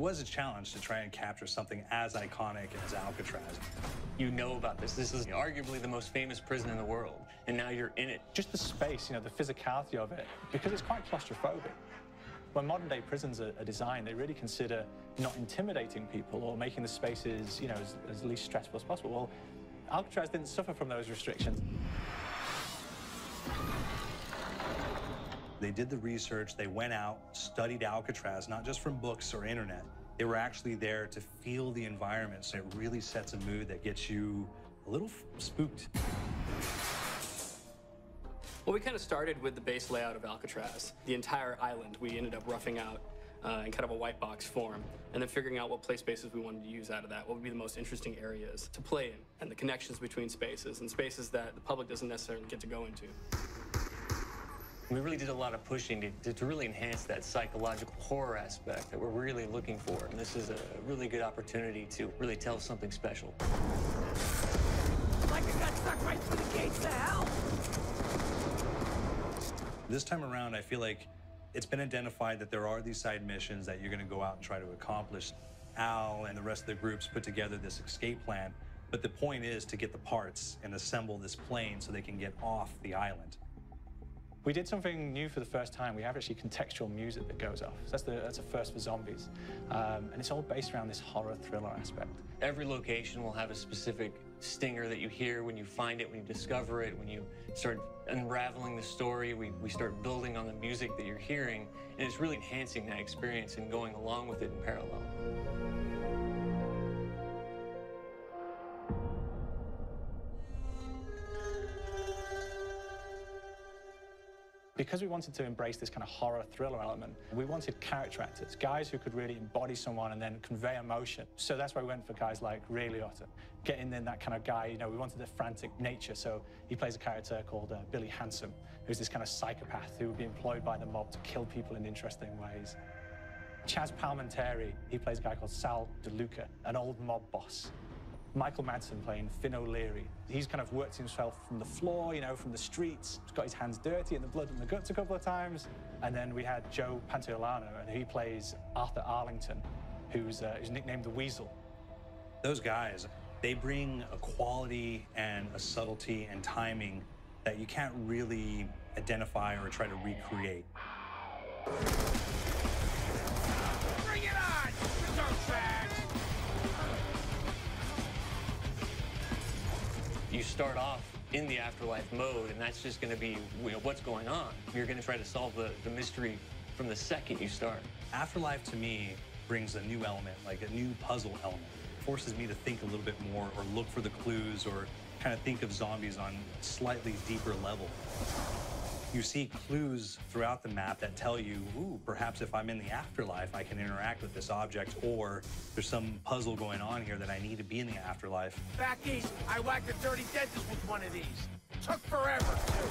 was a challenge to try and capture something as iconic as Alcatraz. You know about this. This is arguably the most famous prison in the world, and now you're in it. Just the space, the physicality of it, because it's quite claustrophobic. When modern-day prisons are designed, they really consider not intimidating people or making the spaces, as least stressful as possible. Well, Alcatraz didn't suffer from those restrictions. They did the research, they went out, studied Alcatraz, not just from books or internet. They were actually there to feel the environment, so it really sets a mood that gets you a little spooked. Well, we kind of started with the base layout of Alcatraz. The entire island we ended up roughing out in kind of a white box form, and then figuring out what play spaces we wanted to use out of that, what would be the most interesting areas to play in, and the connections between spaces, and spaces that the public doesn't necessarily get to go into. We really did a lot of pushing to really enhance that psychological horror aspect that we're really looking for, and this is a really good opportunity to really tell something special. Like I got stuck right through the gates of hell! This time around, I feel like it's been identified that there are these side missions that you're going to go out and try to accomplish. Al and the rest of the groups put together this escape plan, but the point is to get the parts and assemble this plane so they can get off the island. We did something new for the first time. We have actually contextual music that goes off. So that's a first for zombies. And it's all based around this horror thriller aspect. Every location will have a specific stinger that you hear when you find it, when you discover it, when you start unraveling the story. We start building on the music that you're hearing, and it's really enhancing that experience and going along with it in parallel. Because we wanted to embrace this kind of horror thriller element, we wanted character actors, guys who could really embody someone and then convey emotion. So that's why we went for guys like Ray Liotta, getting in that kind of guy, we wanted a frantic nature. So he plays a character called Billy Handsome, who's this kind of psychopath who would be employed by the mob to kill people in interesting ways. Chaz Palminteri, he plays a guy called Sal DeLuca, an old mob boss. Michael Madsen playing Finn O'Leary. He's kind of worked himself from the floor, from the streets. He's got his hands dirty in the blood and the guts a couple of times. And then we had Joe Pantoliano, and he plays Arthur Arlington, who's nicknamed the Weasel. Those guys, they bring a quality and a subtlety and timing that you can't really identify or try to recreate. Bring it on! Reserve track! You start off in the afterlife mode, and that's just going to be what's going on. You're going to try to solve the mystery from the second you start. Afterlife, to me, brings a new element, like a new puzzle element. It forces me to think a little bit more or look for the clues or kind of think of zombies on a slightly deeper level. You see clues throughout the map that tell you, ooh, perhaps if I'm in the afterlife, I can interact with this object, or there's some puzzle going on here that I need to be in the afterlife. Back east, I whacked a dirty dentist with one of these. Took forever, too.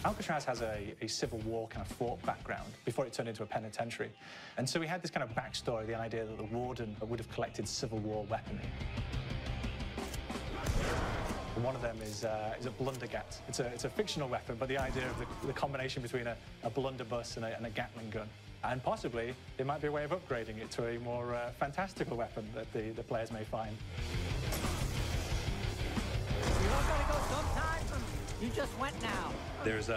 Alcatraz has a Civil War kind of fort background before it turned into a penitentiary. And so we had this kind of backstory, the idea that the warden would have collected Civil War weaponry. And one of them is a blundergat. It's a fictional weapon, but the idea of the combination between a blunderbuss and a Gatling gun. And possibly, there might be a way of upgrading it to a more fantastical weapon that the players may find. You all gotta go sometime? You just went now. There's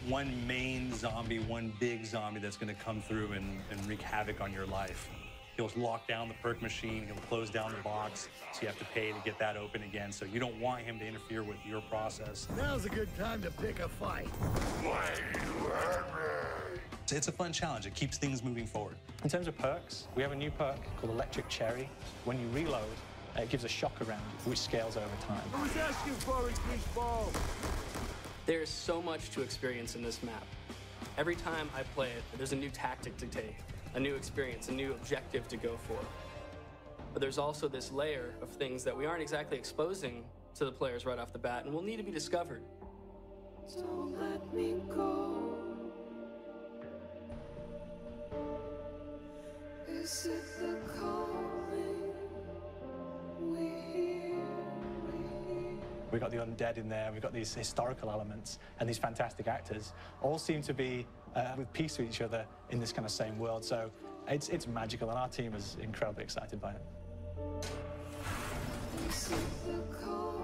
one main zombie, one big zombie that's going to come through and wreak havoc on your life. He'll lock down the perk machine, he'll close down the box, so you have to pay to get that open again. So you don't want him to interfere with your process. Now's a good time to pick a fight. Why do you hurt me? It's a fun challenge. It keeps things moving forward. In terms of perks, we have a new perk called Electric Cherry. When you reload, it gives a shock around, which scales over time. Who's asking for it, greaseball? There is so much to experience in this map. Every time I play it, there's a new tactic to take, a new experience, a new objective to go for. But there's also this layer of things that we aren't exactly exposing to the players right off the bat and will need to be discovered. Don't let me go. Is it the calling we hear? We've got the undead in there, we've got these historical elements, and these fantastic actors all seem to be with peace with each other in this kind of same world. So It's magical, and our team is incredibly excited by it. This is the call.